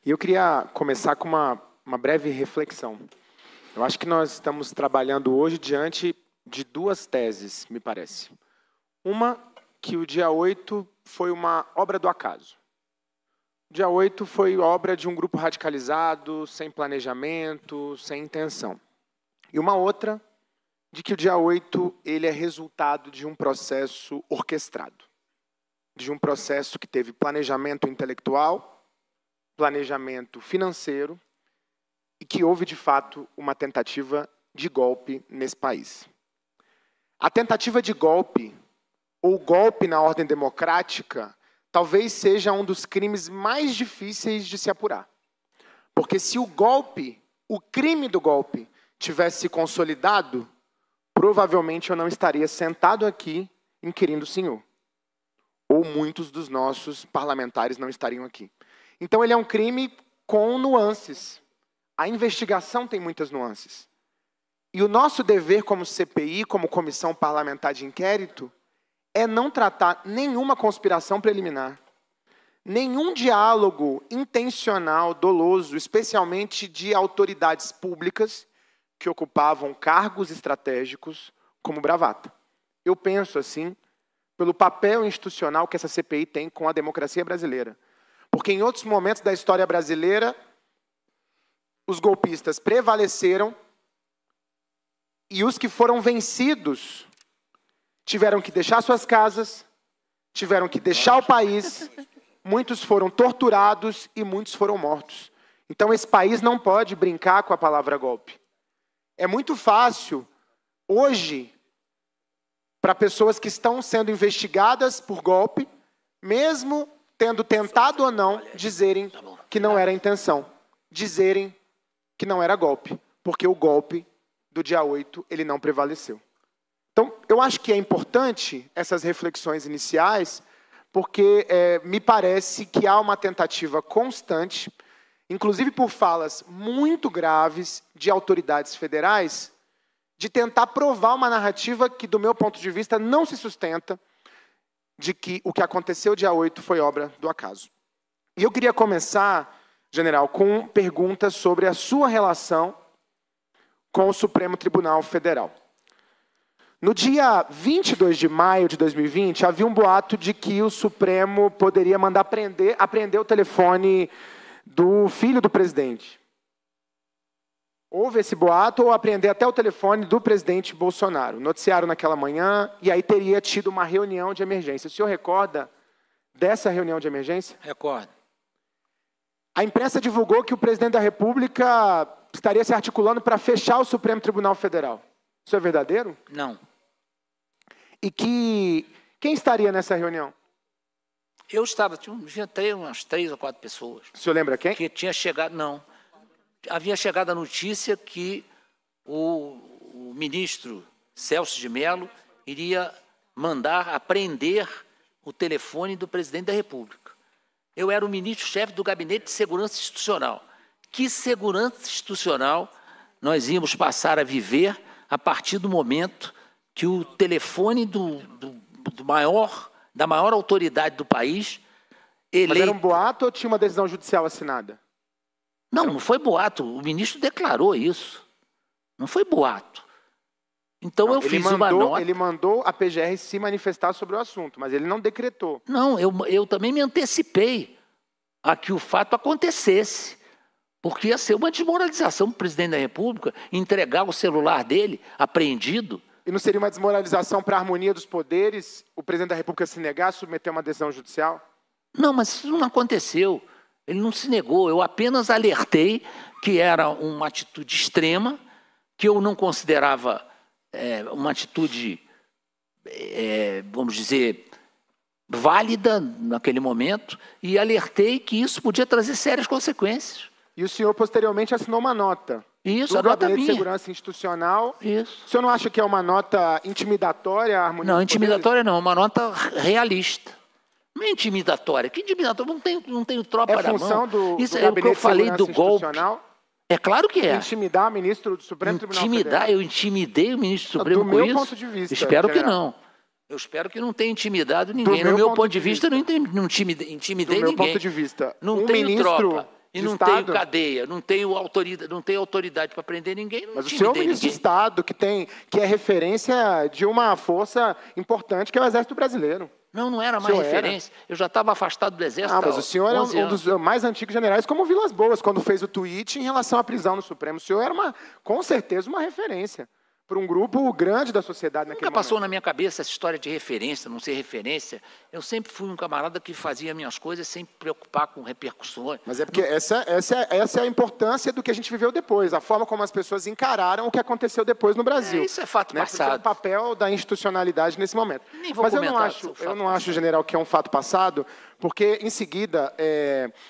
E eu queria começar com uma breve reflexão. Eu acho que nós estamos trabalhando hoje diante de duas teses, me parece. Uma, que o dia 8 foi uma obra do acaso. O dia 8 foi obra de um grupo radicalizado, sem planejamento, sem intenção. E uma outra, de que o dia 8 ele é resultado de um processo orquestrado. De um processo que teve planejamento intelectual, planejamento financeiro, e que houve, de fato, uma tentativa de golpe nesse país. A tentativa de golpe, ou golpe na ordem democrática, talvez seja um dos crimes mais difíceis de se apurar. Porque se o golpe, o crime do golpe, tivesse se consolidado, provavelmente eu não estaria sentado aqui inquirindo o senhor. Ou muitos dos nossos parlamentares não estariam aqui. Então ele é um crime com nuances. A investigação tem muitas nuances. E o nosso dever como CPI, como Comissão Parlamentar de Inquérito, é não tratar nenhuma conspiração preliminar, nenhum diálogo intencional, doloso, especialmente de autoridades públicas que ocupavam cargos estratégicos como bravata. Eu penso assim, pelo papel institucional que essa CPI tem com a democracia brasileira. Porque em outros momentos da história brasileira, os golpistas prevaleceram e os que foram vencidos tiveram que deixar suas casas, tiveram que deixar o país, muitos foram torturados e muitos foram mortos. Então esse país não pode brincar com a palavra golpe. É muito fácil, hoje, para pessoas que estão sendo investigadas por golpe, mesmo tendo tentado ou não, dizerem que não era a intenção. Dizerem que não era golpe, porque o golpe do dia 8, ele não prevaleceu. Então, eu acho que é importante essas reflexões iniciais, porque me parece que há uma tentativa constante, inclusive por falas muito graves de autoridades federais, de tentar provar uma narrativa que, do meu ponto de vista, não se sustenta, de que o que aconteceu dia 8 foi obra do acaso. E eu queria começar, general, com perguntas sobre a sua relação com o Supremo Tribunal Federal. No dia 22 de maio de 2020, havia um boato de que o Supremo poderia mandar apreender o telefone do filho do presidente. Houve esse boato, ou apreender até o telefone do presidente Bolsonaro. Noticiaram naquela manhã, e aí teria tido uma reunião de emergência. O senhor recorda dessa reunião de emergência? Recordo. A imprensa divulgou que o presidente da República estaria se articulando para fechar o Supremo Tribunal Federal. Isso é verdadeiro? Não. E quem estaria nessa reunião? Eu estava, tinha umas 3 ou 4 pessoas. O senhor lembra quem? Que tinha chegado, não. Havia chegado a notícia que o ministro Celso de Mello iria mandar apreender o telefone do presidente da República. Eu era o ministro-chefe do Gabinete de Segurança Institucional. Que segurança institucional nós íamos passar a viver a partir do momento que o telefone da maior autoridade do país... Mas era um boato ou tinha uma decisão judicial assinada? Não foi boato. O ministro declarou isso. Não foi boato. Então eu fiz uma nota... Ele mandou a PGR se manifestar sobre o assunto, mas ele não decretou. Não, eu também me antecipei a que o fato acontecesse. Porque ia ser uma desmoralização para o presidente da República entregar o celular dele apreendido. E não seria uma desmoralização para a harmonia dos poderes o presidente da República se negar a submeter uma decisão judicial? Não, mas isso não aconteceu. Ele não se negou. Eu apenas alertei que era uma atitude extrema, que eu não considerava uma atitude, vamos dizer, válida naquele momento, e alertei que isso podia trazer sérias consequências. E o senhor, posteriormente, assinou uma nota. Isso, do a nota Gabinete de minha. Segurança Institucional. Isso. O senhor não acha que é uma nota intimidatória à harmonia Não, dos intimidatória poderes? não, é uma nota realista. Não é intimidatória. Que intimidatória? Não tenho tropa na mão. É função do Isso do é o que Gabinete eu de falei Segurança do golpe. Institucional? É claro que é. Intimidar ministro do Supremo Tribunal Federal? Eu intimidei o ministro Supremo Do com meu isso? ponto de vista, Espero que general. não. Eu espero que não tenha intimidado ninguém. Do No meu ponto de vista, não intimidei Do meu ninguém. ponto de vista, Não um tenho ministro tropa. E não tenho cadeia, não tenho autoridade para prender ninguém. Mas o senhor é o ministro de Estado, que é referência de uma força importante, que é o Exército Brasileiro. Não era mais referência. Eu já estava afastado do Exército. Mas o senhor é um dos mais antigos generais, como Vilas Boas, quando fez o tweet em relação à prisão no Supremo. O senhor era, com certeza, uma referência para um grupo grande da sociedade naquele momento. Nunca passou na minha cabeça essa história de referência, não ser referência. Eu sempre fui um camarada que fazia minhas coisas sem preocupar com repercussões. Mas é porque essa é a importância do que a gente viveu depois, a forma como as pessoas encararam o que aconteceu depois no Brasil. Isso é fato passado. O papel da institucionalidade nesse momento. Nem vou Mas comentar, eu não acho, general, que é um fato passado, porque, em seguida,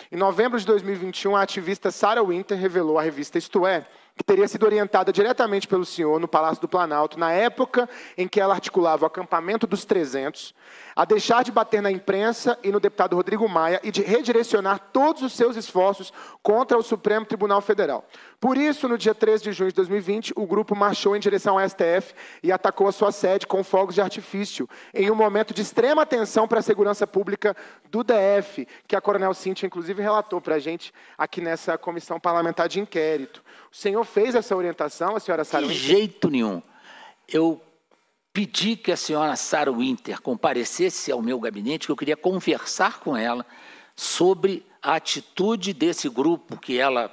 em novembro de 2021, a ativista Sarah Winter revelou à revista Isto É, que teria sido orientada diretamente pelo senhor no Palácio do Planalto, na época em que ela articulava o acampamento dos 300, a deixar de bater na imprensa e no deputado Rodrigo Maia e de redirecionar todos os seus esforços contra o Supremo Tribunal Federal. Por isso, no dia 13 de junho de 2020, o grupo marchou em direção ao STF e atacou a sua sede com fogos de artifício, em um momento de extrema tensão para a segurança pública do DF, que a Coronel Cíntia, inclusive, relatou para a gente aqui nessa comissão parlamentar de inquérito. O senhor fez essa orientação, a senhora Sarah Winter? De jeito nenhum. Eu pedi que a senhora Sarah Winter comparecesse ao meu gabinete, que eu queria conversar com ela sobre a atitude desse grupo que ela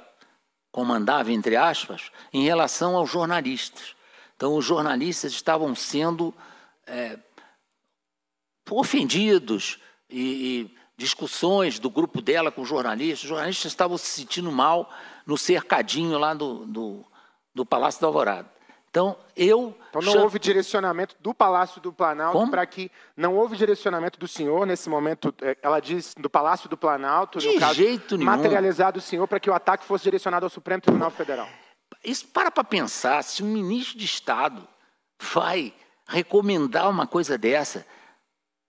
comandava, entre aspas, em relação aos jornalistas. Então, os jornalistas estavam sendo ofendidos e discussões do grupo dela com os jornalistas estavam se sentindo mal no cercadinho lá do Palácio da Alvorada. Então, não houve direcionamento do Palácio do Planalto para que... Não houve direcionamento do senhor nesse momento, ela diz, do Palácio do Planalto, no caso, jeito nenhum. Materializado o senhor para que o ataque fosse direcionado ao Supremo Tribunal Federal. Isso, para pensar, se um ministro de Estado vai recomendar uma coisa dessa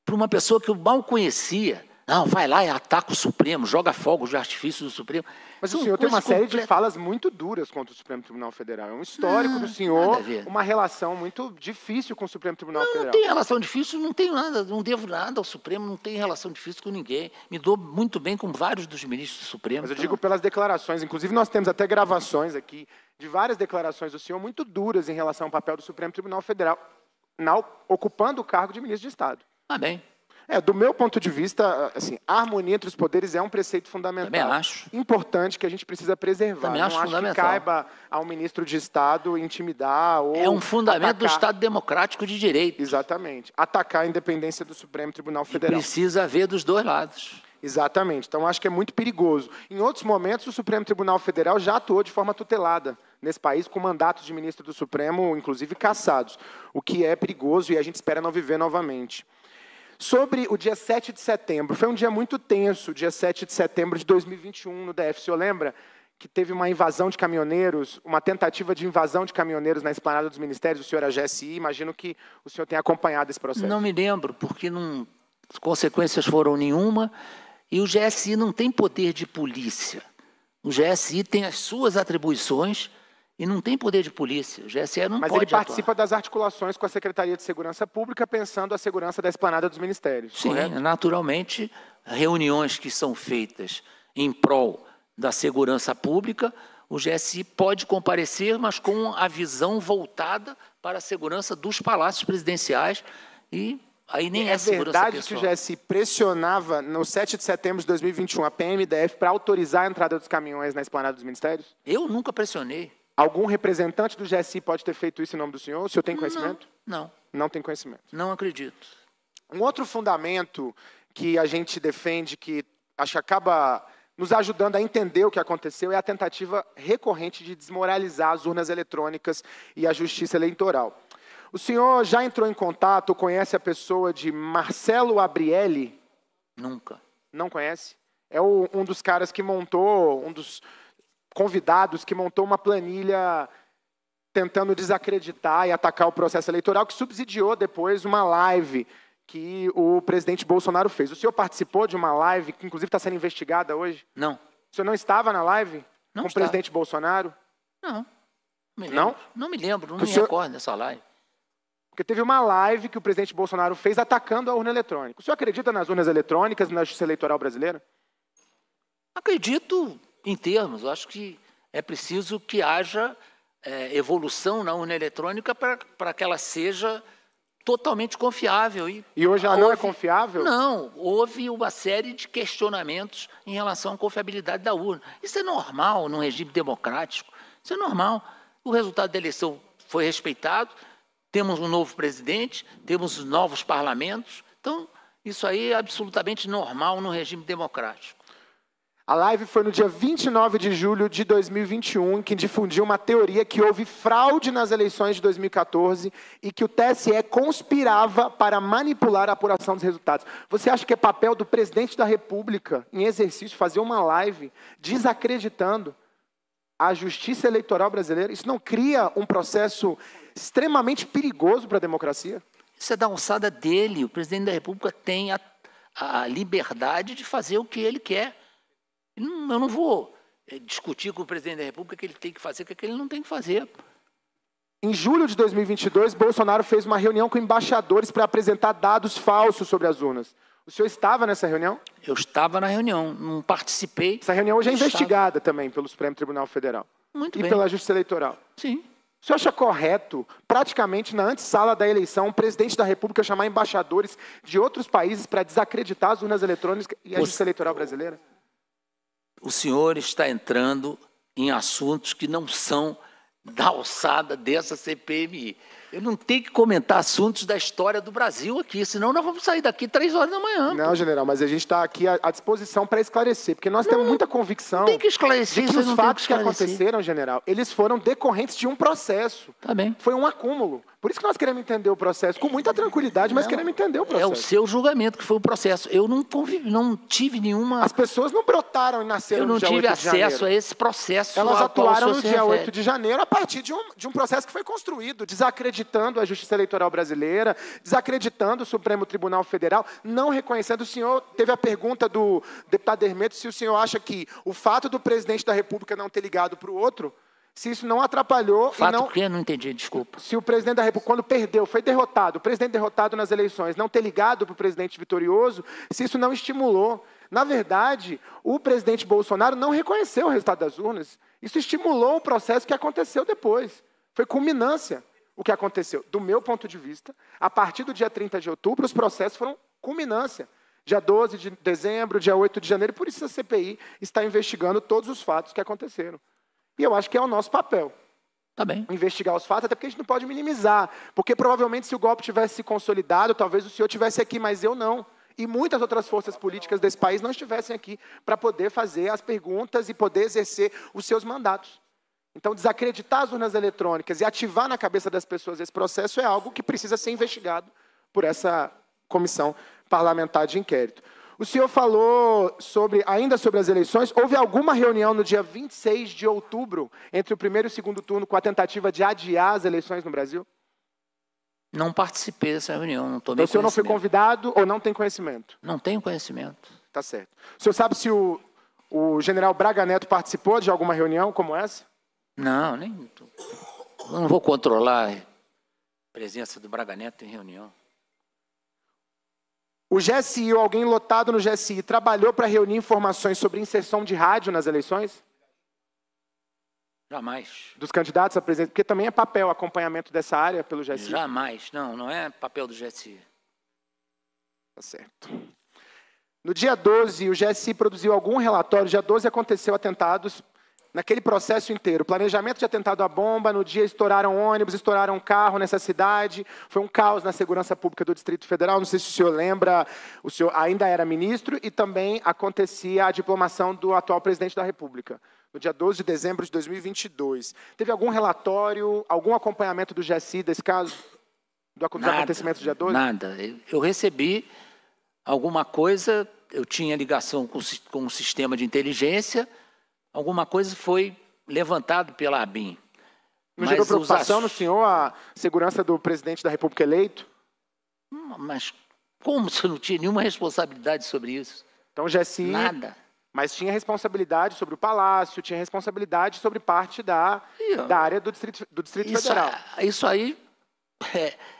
para uma pessoa que eu mal conhecia... Não, vai lá e ataca o Supremo, joga fogos de artifício do Supremo. Mas o senhor tem uma série de falas muito duras contra o Supremo Tribunal Federal. É um histórico do senhor, uma relação muito difícil com o Supremo Tribunal Federal. Não tem relação difícil, não tenho nada, não devo nada ao Supremo, não tenho relação difícil com ninguém. Me dou muito bem com vários dos ministros do Supremo. Mas eu digo pelas declarações, inclusive nós temos até gravações aqui de várias declarações do senhor muito duras em relação ao papel do Supremo Tribunal Federal, ocupando o cargo de ministro de Estado. Bem. Do meu ponto de vista, assim, a harmonia entre os poderes é um preceito fundamental. Também acho. Importante que a gente precisa preservar. Também acho fundamental. Que caiba ao ministro de Estado intimidar ou é um fundamento do Estado democrático de direito. Exatamente. Atacar a independência do Supremo Tribunal Federal. E precisa haver dos dois lados. Exatamente. Então, acho que é muito perigoso. Em outros momentos, o Supremo Tribunal Federal já atuou de forma tutelada nesse país, com mandatos de ministro do Supremo, inclusive cassados, o que é perigoso e a gente espera não viver novamente. Sobre o dia 7 de setembro, foi um dia muito tenso, o dia 7 de setembro de 2021 no DF. O senhor lembra que teve uma invasão de caminhoneiros, uma tentativa de invasão de caminhoneiros na esplanada dos ministérios? O senhor é GSI, imagino que o senhor tenha acompanhado esse processo. Não me lembro, porque as consequências foram nenhuma, e o GSI não tem poder de polícia. O GSI tem as suas atribuições e não tem poder de polícia. O GSE não pode atuar. Mas ele participa das articulações com a Secretaria de Segurança Pública, pensando a segurança da esplanada dos ministérios. Sim, correto? Naturalmente, reuniões que são feitas em prol da segurança pública, o GSI pode comparecer, mas com a visão voltada para a segurança dos palácios presidenciais e aí nem é segurança pessoal. É verdade que o GSI pressionava, no 7 de setembro de 2021, a PMDF para autorizar a entrada dos caminhões na esplanada dos ministérios? Eu nunca pressionei. Algum representante do GSI pode ter feito isso em nome do senhor? O senhor tem conhecimento? Não. Não tem conhecimento. Não acredito. Um outro fundamento que a gente defende, que acho que acaba nos ajudando a entender o que aconteceu, é a tentativa recorrente de desmoralizar as urnas eletrônicas e a justiça eleitoral. O senhor já entrou em contato ou conhece a pessoa de Marcelo Abrielli? Nunca. Não conhece? É um dos caras que montou, um dos convidados que montou uma planilha tentando desacreditar e atacar o processo eleitoral, que subsidiou depois uma live que o presidente Bolsonaro fez. O senhor participou de uma live que, inclusive, está sendo investigada hoje? Não. O senhor não estava na live com o presidente Bolsonaro? Não. Não? Não me lembro, não me recordo dessa live. Porque teve uma live que o presidente Bolsonaro fez atacando a urna eletrônica. O senhor acredita nas urnas eletrônicas, na justiça eleitoral brasileira? Acredito em termos. Eu acho que é preciso que haja evolução na urna eletrônica para que ela seja totalmente confiável. E hoje ela não é confiável? Não, houve uma série de questionamentos em relação à confiabilidade da urna. Isso é normal num regime democrático, isso é normal. O resultado da eleição foi respeitado, temos um novo presidente, temos novos parlamentos, então isso aí é absolutamente normal num regime democrático. A live foi no dia 29 de julho de 2021, em que difundiu uma teoria que houve fraude nas eleições de 2014 e que o TSE conspirava para manipular a apuração dos resultados. Você acha que é papel do presidente da República, em exercício, fazer uma live desacreditando a justiça eleitoral brasileira? Isso não cria um processo extremamente perigoso para a democracia? Isso é da alçada dele. O presidente da República tem a liberdade de fazer o que ele quer. Eu não vou discutir com o presidente da República o que ele tem que fazer, o que ele não tem que fazer. Em julho de 2022, Bolsonaro fez uma reunião com embaixadores para apresentar dados falsos sobre as urnas. O senhor estava nessa reunião? Eu estava na reunião, não participei. Essa reunião hoje é investigada também pelo Supremo Tribunal Federal. Muito e bem. pela Justiça Eleitoral. Sim. O senhor acha correto, praticamente na antessala da eleição, o presidente da República chamar embaixadores de outros países para desacreditar as urnas eletrônicas e a Justiça Eleitoral brasileira? O senhor está entrando em assuntos que não são da alçada dessa CPMI. Eu não tenho que comentar assuntos da história do Brasil aqui, senão nós vamos sair daqui 3 horas da manhã. Não, general, mas a gente está aqui à disposição para esclarecer, porque nós temos muita convicção tem que esclarecer, de que os fatos que aconteceram, general, eles foram decorrentes de um processo. Tá bem. Foi um acúmulo. Por isso que nós queremos entender o processo, com muita tranquilidade, mas queremos entender o processo. É o seu julgamento que foi o processo. Eu não tive nenhuma... As pessoas não brotaram e nasceram no dia 8 de janeiro. Eu não tive acesso a esse processo. Elas atuaram no dia 8 de janeiro a partir de um processo que foi construído, desacreditando a Justiça Eleitoral brasileira, desacreditando o Supremo Tribunal Federal, não reconhecendo. O senhor teve a pergunta do deputado Hermeto se o senhor acha que o fato do presidente da República não ter ligado para o outro, se isso não atrapalhou... Fato que eu não entendi, desculpa. Se o presidente da República, quando perdeu, foi derrotado, o presidente derrotado nas eleições, não ter ligado para o presidente vitorioso, se isso não estimulou. Na verdade, o presidente Bolsonaro não reconheceu o resultado das urnas. Isso estimulou o processo que aconteceu depois. Foi culminância o que aconteceu. Do meu ponto de vista, a partir do dia 30 de outubro, os processos foram culminância. Dia 12 de dezembro, dia 8 de janeiro, por isso a CPI está investigando todos os fatos que aconteceram. E eu acho que é o nosso papel. Tá bem. Investigar os fatos, até porque a gente não pode minimizar. Porque provavelmente se o golpe tivesse se consolidado, talvez o senhor estivesse aqui, mas eu não. E muitas outras forças políticas desse país não estivessem aqui para poder fazer as perguntas e poder exercer os seus mandatos. Então, desacreditar as urnas eletrônicas e ativar na cabeça das pessoas esse processo é algo que precisa ser investigado por essa comissão parlamentar de inquérito. O senhor falou ainda sobre as eleições. Houve alguma reunião no dia 26 de outubro, entre o primeiro e o segundo turno, com a tentativa de adiar as eleições no Brasil? Não participei dessa reunião, não tomei conhecimento. O senhor não foi convidado ou não tem conhecimento? Não tenho conhecimento. Tá certo. O senhor sabe se o general Braga Neto participou de alguma reunião como essa? Não, eu não vou controlar a presença do Braga Neto em reunião. O GSI, ou alguém lotado no GSI, trabalhou para reunir informações sobre inserção de rádio nas eleições? Jamais. Dos candidatos a presidente? Porque também é papel acompanhamento dessa área pelo GSI. Jamais. Não é papel do GSI. Tá certo. No dia 12, o GSI produziu algum relatório. Dia 12 aconteceu atentados. Naquele processo inteiro, planejamento de atentado à bomba, no dia estouraram ônibus, estouraram carro nessa cidade, foi um caos na segurança pública do Distrito Federal, não sei se o senhor lembra, o senhor ainda era ministro e também acontecia a diplomação do atual presidente da República, no dia 12 de dezembro de 2022. Teve algum relatório, algum acompanhamento do GSI desse caso, dos acontecimentos do dia 12? Nada, eu recebi alguma coisa, eu tinha ligação com o sistema de inteligência. Alguma coisa foi levantado pela ABIN. Não gerou preocupação no senhor a segurança do presidente da República eleito? Mas como você não tinha nenhuma responsabilidade sobre isso? Então, GSI... Nada. Mas tinha responsabilidade sobre o Palácio, tinha responsabilidade sobre parte da área do Distrito Federal. Isso aí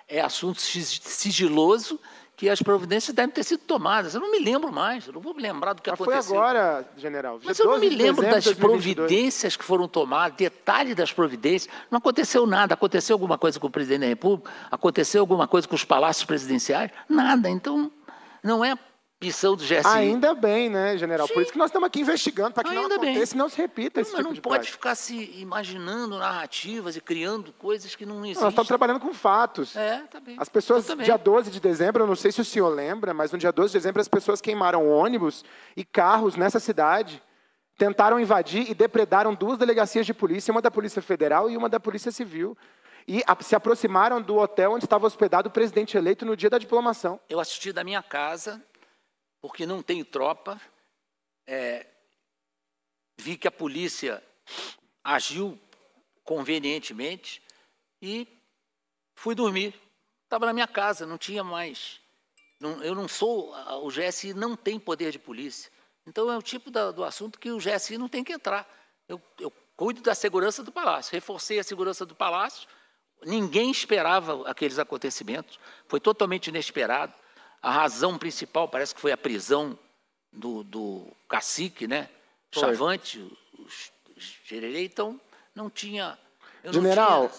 é assunto sigiloso que as providências devem ter sido tomadas. Eu não me lembro mais, eu não vou me lembrar do que aconteceu. Foi agora, general. Mas eu não me lembro das 2022. providências que foram tomadas, detalhe das providências. Não aconteceu nada. Aconteceu alguma coisa com o presidente da República? Aconteceu alguma coisa com os palácios presidenciais? Nada. Então, não é missão do GSI. Ainda bem, né, general? Sim. Por isso que nós estamos aqui investigando, para que não aconteça e não se repita esse tipo de Mas não pode ficar se imaginando narrativas e criando coisas que não existem. Nós estamos trabalhando com fatos. Tá bem. As pessoas, dia 12 de dezembro, eu não sei se o senhor lembra, mas no dia 12 de dezembro as pessoas queimaram ônibus e carros nessa cidade, tentaram invadir e depredaram 2 delegacias de polícia, uma da Polícia Federal e uma da Polícia Civil. E se aproximaram do hotel onde estava hospedado o presidente eleito no dia da diplomação. Eu assisti da minha casa, porque não tem tropa, vi que a polícia agiu convenientemente e fui dormir. Estava na minha casa, não tinha mais. Eu não sou, o GSI não tem poder de polícia. Então é o tipo do assunto que o GSI não tem que entrar. Eu cuido da segurança do palácio, reforcei a segurança do palácio, ninguém esperava aqueles acontecimentos, foi totalmente inesperado. A razão principal parece que foi a prisão do cacique, né? Chavante, o Gererê, então não tinha... General,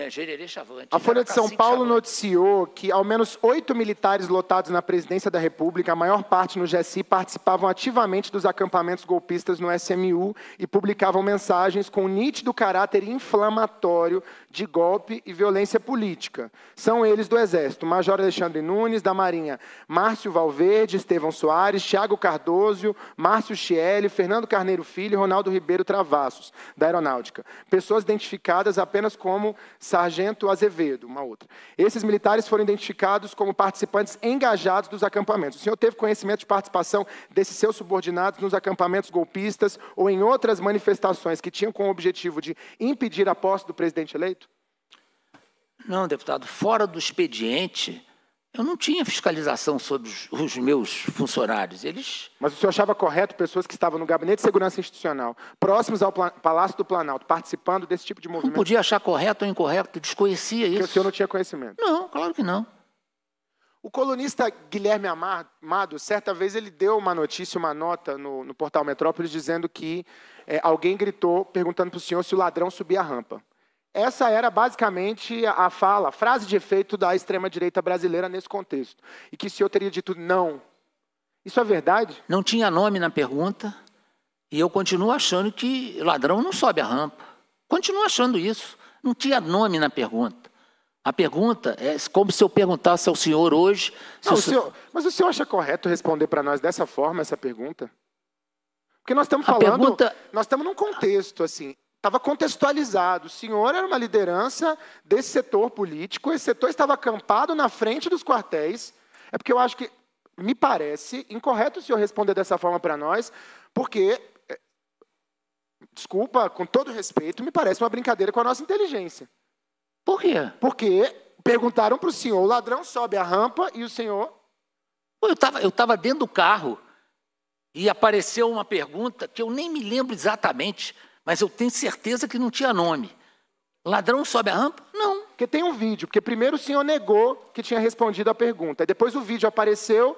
Gererê Chavante. A Folha de São Paulo noticiou que ao menos 8 militares lotados na presidência da República, a maior parte no GSI, participavam ativamente dos acampamentos golpistas no SMU e publicavam mensagens com nítido caráter inflamatório de golpe e violência política. São eles do Exército: Major Alexandre Nunes, da Marinha, Márcio Valverde, Estevão Soares, Thiago Cardoso, Márcio Chieli, Fernando Carneiro Filho e Ronaldo Ribeiro Travassos, da Aeronáutica. Pessoas identificadas apenas como Sargento Azevedo, uma outra. Esses militares foram identificados como participantes engajados dos acampamentos. O senhor teve conhecimento de participação desses seus subordinados nos acampamentos golpistas ou em outras manifestações que tinham como objetivo de impedir a posse do presidente eleito? Não, deputado. Fora do expediente, eu não tinha fiscalização sobre os meus funcionários. Mas o senhor achava correto pessoas que estavam no Gabinete de Segurança Institucional, próximos ao Palácio do Planalto, participando desse tipo de movimento? Não podia achar correto ou incorreto, desconhecia isso. Porque o senhor não tinha conhecimento? Não, claro que não. O colunista Guilherme Amado, certa vez ele deu uma notícia, uma nota no portal Metrópolis, dizendo que alguém gritou, perguntando para o senhor se o ladrão subia a rampa. Essa era basicamente a frase de efeito da extrema-direita brasileira nesse contexto. E que o senhor teria dito não. Isso é verdade? Não tinha nome na pergunta e eu continuo achando que ladrão não sobe a rampa. Continuo achando isso. Não tinha nome na pergunta. A pergunta é como se eu perguntasse ao senhor hoje... Mas o senhor acha correto responder para nós dessa forma essa pergunta? Porque nós estamos falando... Nós estamos num contexto, assim... Estava contextualizado. O senhor era uma liderança desse setor político, esse setor estava acampado na frente dos quartéis. É porque eu acho que, me parece incorreto o senhor responder dessa forma para nós, porque, desculpa, com todo respeito, me parece uma brincadeira com a nossa inteligência. Por quê? Porque perguntaram para o senhor, o ladrão sobe a rampa e o senhor... Eu estava dentro do carro e apareceu uma pergunta que eu nem me lembro exatamente, mas eu tenho certeza que não tinha nome. Ladrão sobe a rampa? Não. Porque tem um vídeo, porque primeiro o senhor negou que tinha respondido a pergunta, e depois o vídeo apareceu,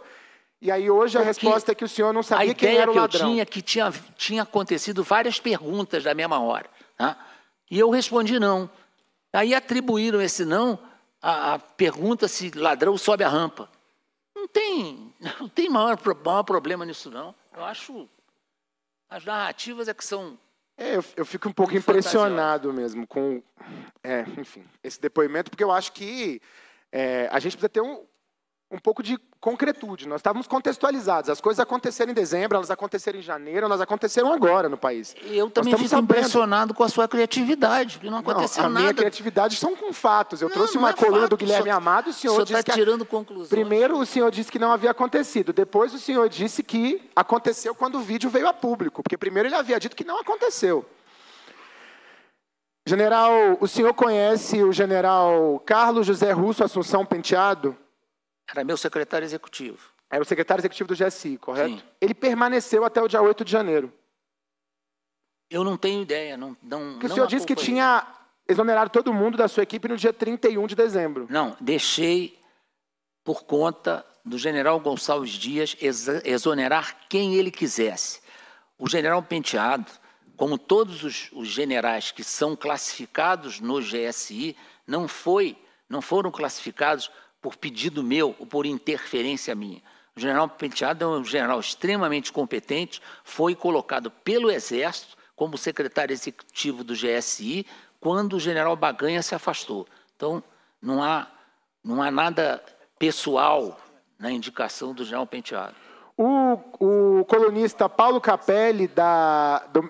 e aí hoje a resposta é que o senhor não sabia quem era o ladrão. A ideia que eu tinha que tinha acontecido várias perguntas da mesma hora. Tá? E eu respondi não. Aí atribuíram esse não à pergunta se ladrão sobe a rampa. Não tem maior problema nisso, não. Eu acho as narrativas é que são... Eu fico um pouco impressionado mesmo com enfim, esse depoimento, porque eu acho que a gente precisa ter um pouco de concretude. Nós estávamos contextualizados. As coisas aconteceram em dezembro, elas aconteceram em janeiro, elas aconteceram agora no país. Eu também fico impressionado com a sua criatividade, porque não aconteceu nada. A minha criatividade são com fatos. Eu trouxe uma coluna do Guilherme Amado, o senhor disse está tirando conclusões. Primeiro o senhor disse que não havia acontecido, depois o senhor disse que aconteceu quando o vídeo veio a público, porque primeiro ele havia dito que não aconteceu. General, o senhor conhece o general Carlos José Russo Assunção Penteado? Era meu secretário executivo. Era o secretário executivo do GSI, correto? Sim. Ele permaneceu até o dia 8 de janeiro. Eu não tenho ideia. Porque o senhor disse que tinha exonerado todo mundo da sua equipe no dia 31 de dezembro. Não, deixei por conta do general Gonçalves Dias exonerar quem ele quisesse. O general Penteado, como todos os generais que são classificados no GSI, não foram classificados por pedido meu ou por interferência minha. O general Penteado é um general extremamente competente, foi colocado pelo Exército como secretário executivo do GSI quando o general Baganha se afastou. Então, não há nada pessoal na indicação do general Penteado. O colunista Paulo Capelli,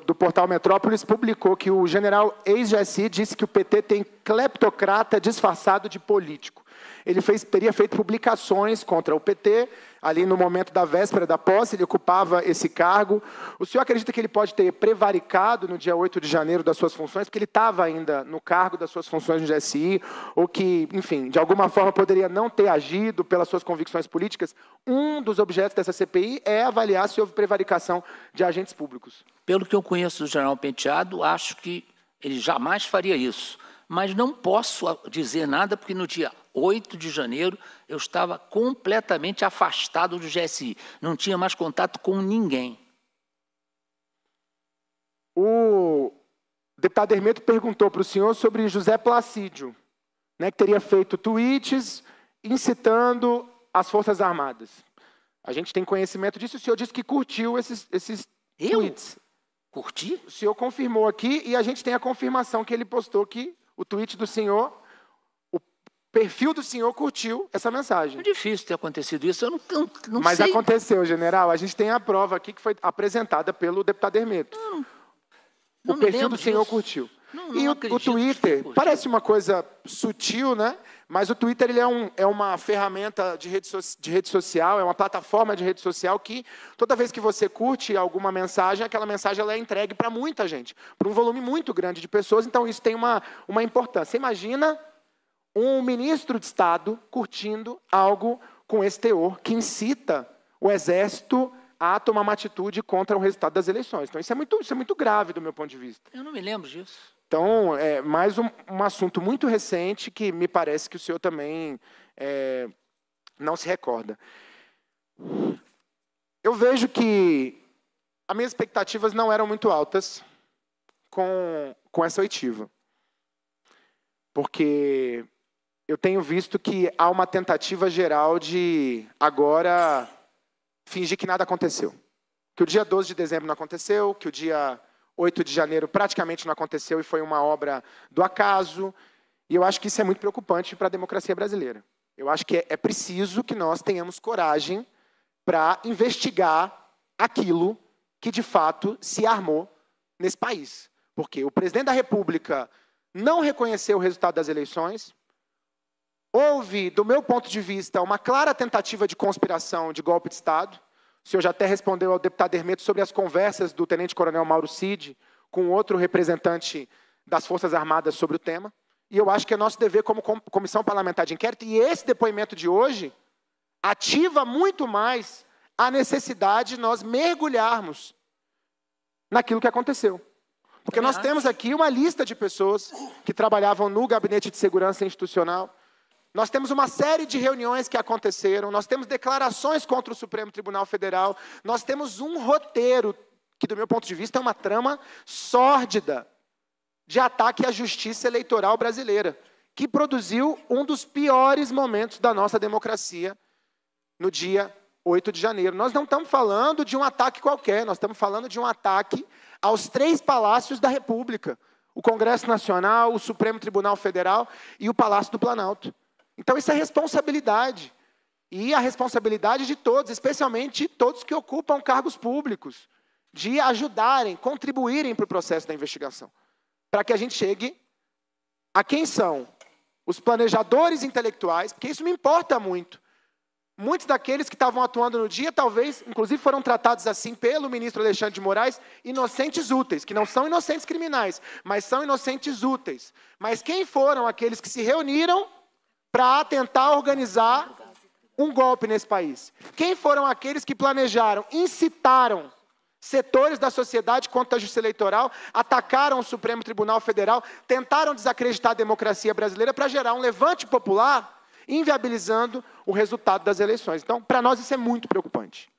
do portal Metrópolis, publicou que o general ex-GSI disse que o PT tem cleptocrata disfarçado de político. Ele teria feito publicações contra o PT, ali no momento da véspera da posse, ele ocupava esse cargo. O senhor acredita que ele pode ter prevaricado no dia 8 de janeiro das suas funções, porque ele estava ainda no cargo das suas funções no GSI, ou que, enfim, de alguma forma poderia não ter agido pelas suas convicções políticas? Um dos objetos dessa CPI é avaliar se houve prevaricação de agentes públicos. Pelo que eu conheço do general Penteado, acho que ele jamais faria isso. Mas não posso dizer nada, porque no dia 8 de janeiro eu estava completamente afastado do GSI. Não tinha mais contato com ninguém. O deputado Hermeto perguntou para o senhor sobre José Placídio, né, que teria feito tweets incitando as Forças Armadas. A gente tem conhecimento disso, o senhor disse que curtiu esses tweets. Curti? O senhor confirmou aqui e a gente tem a confirmação que ele postou que o tweet do senhor, o perfil do senhor curtiu essa mensagem. É difícil ter acontecido isso, eu não Mas sei. aconteceu, general. A gente tem a prova aqui que foi apresentada pelo deputado Hermeto. O perfil do senhor curtiu. E o Twitter, parece uma coisa sutil, né? Mas o Twitter ele é uma ferramenta de rede social, é uma plataforma de rede social que, toda vez que você curte alguma mensagem, aquela mensagem ela é entregue para muita gente, para um volume muito grande de pessoas, então isso tem uma importância. Você imagina um ministro de Estado curtindo algo com esse teor, que incita o Exército a tomar uma atitude contra o resultado das eleições. Então, isso é muito grave do meu ponto de vista. Eu não me lembro disso. Então, é mais um assunto muito recente que me parece que o senhor também não se recorda. Eu vejo que as minhas expectativas não eram muito altas com essa oitiva. Porque eu tenho visto que há uma tentativa geral de, agora, fingir que nada aconteceu. Que o dia 12 de dezembro não aconteceu, que o dia 8 de janeiro praticamente não aconteceu e foi uma obra do acaso. E eu acho que isso é muito preocupante para a democracia brasileira. Eu acho que é preciso que nós tenhamos coragem para investigar aquilo que, de fato, se armou nesse país. Porque o presidente da República não reconheceu o resultado das eleições. Houve, do meu ponto de vista, uma clara tentativa de conspiração de golpe de Estado. O senhor já até respondeu ao deputado Hermeto sobre as conversas do tenente-coronel Mauro Cid com outro representante das Forças Armadas sobre o tema. E eu acho que é nosso dever como Comissão Parlamentar de Inquérito, e esse depoimento de hoje ativa muito mais a necessidade de nós mergulharmos naquilo que aconteceu. Porque nós temos aqui uma lista de pessoas que trabalhavam no Gabinete de Segurança Institucional. Nós temos uma série de reuniões que aconteceram, nós temos declarações contra o Supremo Tribunal Federal, nós temos um roteiro que, do meu ponto de vista, é uma trama sórdida de ataque à justiça eleitoral brasileira, que produziu um dos piores momentos da nossa democracia no dia 8 de janeiro. Nós não estamos falando de um ataque qualquer, nós estamos falando de um ataque aos 3 palácios da República, o Congresso Nacional, o Supremo Tribunal Federal e o Palácio do Planalto. Então, isso é responsabilidade. E a responsabilidade de todos, especialmente de todos que ocupam cargos públicos, de ajudarem, contribuírem para o processo da investigação. Para que a gente chegue a quem são os planejadores intelectuais, porque isso me importa muito. Muitos daqueles que estavam atuando no dia, talvez, inclusive foram tratados assim pelo ministro Alexandre de Moraes, inocentes úteis, que não são inocentes criminais, mas são inocentes úteis. Mas quem foram aqueles que se reuniram para tentar organizar um golpe nesse país? Quem foram aqueles que planejaram, incitaram setores da sociedade contra a justiça eleitoral, atacaram o Supremo Tribunal Federal, tentaram desacreditar a democracia brasileira para gerar um levante popular inviabilizando o resultado das eleições. Então, para nós, isso é muito preocupante.